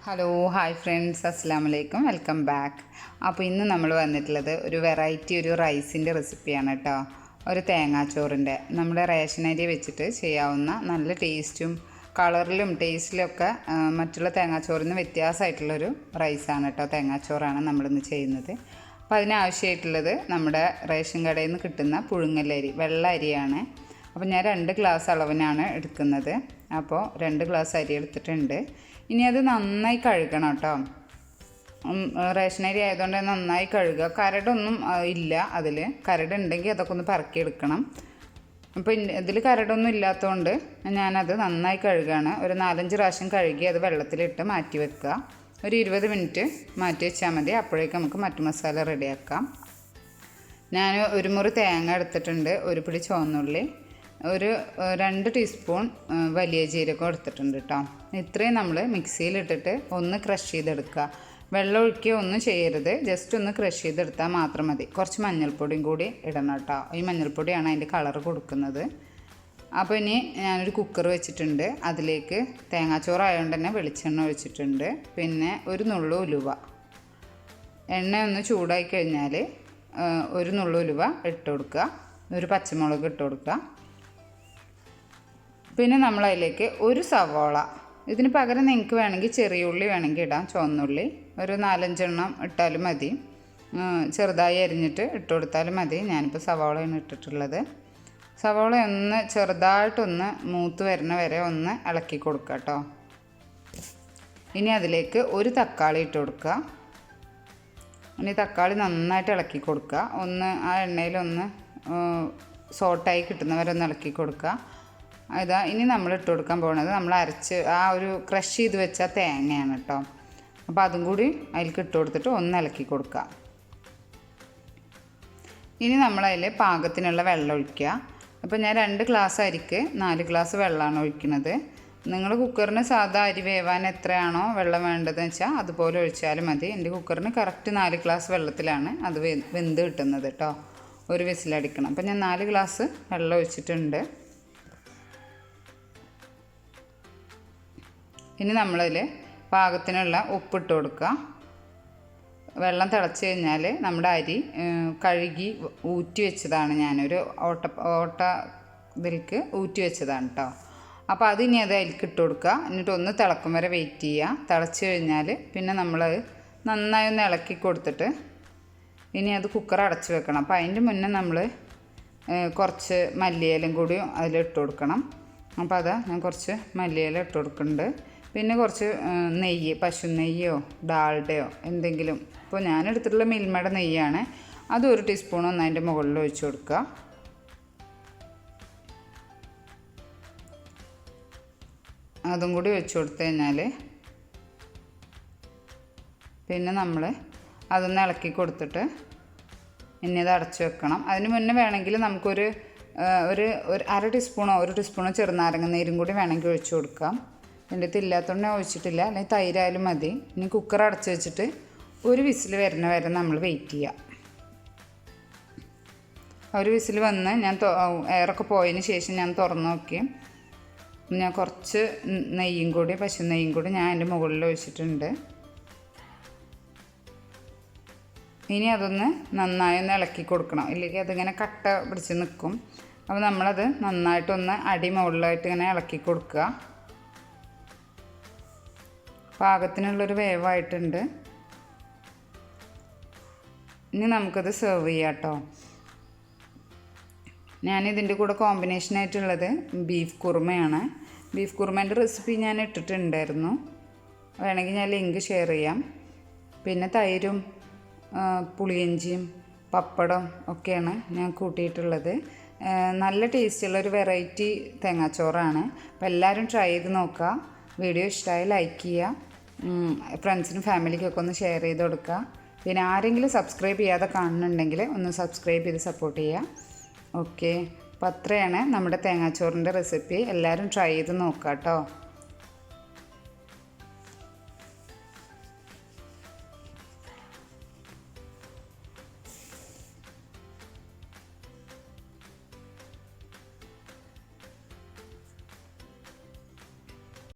Hello hi friends, അസ്സാം വലൈക്കും, welcome back. അപ്പോൾ ഇന്ന് നമ്മൾ വന്നിട്ടുള്ളത് ഒരു വെറൈറ്റി റൈസിൻ്റെ റെസിപ്പിയാണ് കേട്ടോ. ഒരു തേങ്ങാച്ചോറിൻ്റെ നമ്മുടെ റേഷനരി വെച്ചിട്ട് ചെയ്യാവുന്ന നല്ല ടേസ്റ്റും കളറിലും ടേസ്റ്റിലൊക്കെ മറ്റുള്ള തേങ്ങാച്ചോറിൽ നിന്ന് വ്യത്യാസമായിട്ടുള്ളൊരു റൈസാണ് കേട്ടോ. തേങ്ങാച്ചോറാണ് നമ്മളിന്ന് ചെയ്യുന്നത്. അപ്പോൾ അതിനാവശ്യമായിട്ടുള്ളത് നമ്മുടെ റേഷൻ കടയിൽ നിന്ന് കിട്ടുന്ന പുഴുങ്ങലരി, വെള്ള അരിയാണ്. അപ്പോൾ ഞാൻ 2 ഗ്ലാസ് അളവിനാണ് എടുക്കുന്നത്. അപ്പോൾ 2 ഗ്ലാസ് അരി എടുത്തിട്ടുണ്ട്. ഇനി അത് നന്നായി കഴുകണം കേട്ടോ. റേഷനരി ആയതുകൊണ്ട് നന്നായി കഴുകുക. കരടൊന്നും ഇല്ല അതിൽ. കരടുണ്ടെങ്കിൽ അതൊക്കെ ഒന്ന് പറക്കിയെടുക്കണം. അപ്പോൾ ഇതിൽ കരടൊന്നും ഇല്ലാത്തതുകൊണ്ട് ഞാനത് നന്നായി കഴുകുകയാണ്. ഒരു 4-5 പ്രാവശ്യം കഴുകി അത് വെള്ളത്തിലിട്ട് മാറ്റി വെക്കുക. ഒരു 20 മിനിറ്റ് മാറ്റി വെച്ചാൽ മതി. അപ്പോഴേക്കും നമുക്ക് മറ്റു മസാല റെഡിയാക്കാം. ഞാൻ ഒരു മുറി തേങ്ങ എടുത്തിട്ടുണ്ട്, ഒരു പിടി ചുവന്നുള്ളി, ഒരു 2 ടീസ്പൂൺ വലിയ ജീരകം എടുത്തിട്ടുണ്ട് കേട്ടോ. ഇത്രയും നമ്മൾ മിക്സിയിലിട്ടിട്ട് ഒന്ന് ക്രഷ് ചെയ്തെടുക്കുക. വെള്ളം ഒഴിക്കുക ഒന്നും ചെയ്യരുത്, ജസ്റ്റ് ഒന്ന് ക്രഷ് ചെയ്തെടുത്താൽ മാത്രം മതി. കുറച്ച് മഞ്ഞൾപ്പൊടിയും കൂടി ഇടണം കേട്ടോ. ഈ മഞ്ഞൾപ്പൊടിയാണ് അതിൻ്റെ കളർ കൊടുക്കുന്നത്. അപ്പോൾ ഇനി ഞാനൊരു കുക്കർ വെച്ചിട്ടുണ്ട്. അതിലേക്ക് തേങ്ങാച്ചോറായതുകൊണ്ട് തന്നെ വെളിച്ചെണ്ണ ഒഴിച്ചിട്ടുണ്ട്. പിന്നെ ഒരു നുള്ളു ഉലുവ. എണ്ണ ഒന്ന് ചൂടായി കഴിഞ്ഞാൽ ഒരു നുള്ളു ഉലുവ ഇട്ട് കൊടുക്കുക. ഒരു പച്ചമുളക് ഇട്ട് കൊടുക്കുക. പിന്നെ നമ്മളതിലേക്ക് ഒരു സവോള, ഇതിന് പകരം നിങ്ങൾക്ക് വേണമെങ്കിൽ ചെറിയ ഉള്ളി വേണമെങ്കിൽ ഇടാം, ചുവന്നുള്ളി ഒരു 4-5 എണ്ണം ഇട്ടാലും മതി. ചെറുതായി അരിഞ്ഞിട്ട് ഇട്ട് കൊടുത്താലും മതി. ഞാനിപ്പോൾ സവോളയാണ് ഇട്ടിട്ടുള്ളത്. സവോള ഒന്ന് ചെറുതായിട്ടൊന്ന് മൂത്ത് വരുന്ന വരെ ഒന്ന് ഇളക്കി കൊടുക്കുക കേട്ടോ. ഇനി അതിലേക്ക് ഒരു തക്കാളി ഇട്ട് കൊടുക്കുക. ഇനി തക്കാളി നന്നായിട്ട് ഇളക്കി കൊടുക്കുക. ഒന്ന് ആ എണ്ണയിലൊന്ന് സോട്ടായി കിട്ടുന്നവരെ ഒന്ന് ഇളക്കി കൊടുക്കുക. ഇനി നമ്മൾ ഇട്ട് കൊടുക്കാൻ പോകുന്നത് നമ്മൾ അരച്ച് ക്രഷ് ചെയ്ത് വെച്ച തേങ്ങയാണ് കേട്ടോ. അപ്പോൾ അതും കൂടി അതിലേക്ക് ഇട്ട് കൊടുത്തിട്ട് ഒന്ന് ഇളക്കി കൊടുക്കുക. ഇനി നമ്മളതിൽ പാകത്തിനുള്ള വെള്ളം ഒഴിക്കുക. അപ്പോൾ ഞാൻ 2 ഗ്ലാസ് അരിക്ക് 4 ഗ്ലാസ് വെള്ളമാണ് ഒഴിക്കുന്നത്. നിങ്ങൾ കുക്കറിന് സാധാ അരി വേവാൻ എത്രയാണോ വെള്ളം വേണ്ടതെന്ന് വെച്ചാൽ അതുപോലെ ഒഴിച്ചാലും മതി. എൻ്റെ കുക്കറിന് കറക്റ്റ് 4 ഗ്ലാസ് വെള്ളത്തിലാണ് അത് വെന്ത് കിട്ടുന്നത് കേട്ടോ. ഒരു വിസിലടിക്കണം. അപ്പോൾ ഞാൻ 4 ഗ്ലാസ് വെള്ളം ഒഴിച്ചിട്ടുണ്ട്. ഇനി നമ്മളതിൽ പാകത്തിനുള്ള ഉപ്പിട്ട് കൊടുക്കുക. വെള്ളം തിളച്ച് കഴിഞ്ഞാൽ നമ്മുടെ അരി കഴുകി ഊറ്റി വെച്ചതാണ്, ഞാനൊരു ഓട്ട ഇതിലേക്ക് ഊറ്റി വെച്ചതാണ് കേട്ടോ. അപ്പോൾ അതിനി അതിലേക്ക് ഇട്ട് കൊടുക്കുക. എന്നിട്ട് ഒന്ന് തിളക്കും വരെ വെയിറ്റ് ചെയ്യുക. തിളച്ച് കഴിഞ്ഞാൽ പിന്നെ നമ്മൾ നന്നായി ഒന്ന് ഇളക്കി കൊടുത്തിട്ട് ഇനി അത് കുക്കർ അടച്ച് വെക്കണം. അപ്പോൾ അതിൻ്റെ മുന്നേ നമ്മൾ കുറച്ച് മല്ലിയിലയും കൂടി അതിലിട്ട് കൊടുക്കണം. അപ്പോൾ അതാ ഞാൻ കുറച്ച് മല്ലിയില ഇട്ട് കൊടുക്കുന്നുണ്ട്. പിന്നെ കുറച്ച് നെയ്യ്, പശു നെയ്യോ ഡാൽഡയോ എന്തെങ്കിലും. ഇപ്പോൾ ഞാനെടുത്തിട്ടുള്ള മിൽമയുടെ നെയ്യാണ്. അത് 1 ടീസ്പൂൺ ഒന്ന് അതിൻ്റെ മുകളിൽ ഒഴിച്ച് കൊടുക്കുക. അതും കൂടി ഒഴിച്ച് കൊടുത്തു കഴിഞ്ഞാൽ പിന്നെ നമ്മൾ അതൊന്ന് ഇളക്കി കൊടുത്തിട്ട് ഇനി അത് അടച്ച് വെക്കണം. അതിന് മുന്നേ വേണമെങ്കിൽ നമുക്കൊരു ഒരു 1/2 ടീസ്പൂണോ 1 ടീസ്പൂണോ ചെറുനാരങ്ങ നീരും കൂടി വേണമെങ്കിൽ ഒഴിച്ച് കൊടുക്കാം. എൻ്റെ അടുത്ത് ഇല്ലാത്തതുകൊണ്ട് ഞാൻ ഒഴിച്ചിട്ടില്ല, അല്ലെങ്കിൽ തൈരായാലും മതി. ഇനി കുക്കർ അടച്ച് വെച്ചിട്ട് ഒരു വിസിൽ വരുന്ന വരെ നമ്മൾ വെയിറ്റ് ചെയ്യുക. ഒരു വിസിൽ വന്ന് ഞാൻ എയറൊക്കെ പോയതിന് ശേഷം ഞാൻ തുറന്ന് നോക്കി. ഞാൻ കുറച്ച് നെയ്യും കൂടി, പശു നെയ്യും കൂടി ഞാൻ അതിൻ്റെ മുകളിൽ ഒഴിച്ചിട്ടുണ്ട്. ഇനി അതൊന്ന് നന്നായി ഒന്ന് ഇളക്കി കൊടുക്കണം, ഇല്ലെങ്കിൽ അതിങ്ങനെ കട്ട പിടിച്ച് നിൽക്കും. അപ്പോൾ നമ്മളത് നന്നായിട്ടൊന്ന് അടി മുകളിലായിട്ട് ഇങ്ങനെ ഇളക്കി കൊടുക്കുക. പാകത്തിനുള്ളൊരു വേവായിട്ടുണ്ട്. ഇനി നമുക്കത് സെർവ് ചെയ്യാം കേട്ടോ. ഞാനിതിൻ്റെ കൂടെ കോമ്പിനേഷനായിട്ടുള്ളത് ബീഫ് കുറുമയാണ്. ബീഫ് കുറുമേൻ്റെ റെസിപ്പി ഞാൻ ഇട്ടിട്ടുണ്ടായിരുന്നു, വേണമെങ്കിൽ ഞാൻ ലിങ്ക് ഷെയർ ചെയ്യാം. പിന്നെ തൈരും പുളിയിഞ്ചിയും പപ്പടം ഒക്കെയാണ് ഞാൻ കൂട്ടിയിട്ടുള്ളത്. നല്ല ടേസ്റ്റുള്ളൊരു വെറൈറ്റി തേങ്ങാച്ചോറാണ്. അപ്പോൾ എല്ലാവരും ട്രൈ ചെയ്ത് നോക്കുക. വീഡിയോ ഇഷ്ടമായി ലൈക്ക് ചെയ്യുക. ഫ്രണ്ട്സിനും ഫാമിലിക്കൊക്കെ ഒന്ന് ഷെയർ ചെയ്ത് കൊടുക്കുക. പിന്നെ ആരെങ്കിലും സബ്സ്ക്രൈബ് ചെയ്യാതെ കാണുന്നുണ്ടെങ്കിൽ ഒന്ന് സബ്സ്ക്രൈബ് ചെയ്ത് സപ്പോർട്ട് ചെയ്യുക. ഓക്കെ, അപ്പോൾ അത്രയാണ് നമ്മുടെ തേങ്ങാച്ചോറിൻ്റെ റെസിപ്പി. എല്ലാവരും ട്രൈ ചെയ്ത് നോക്കാം കേട്ടോ.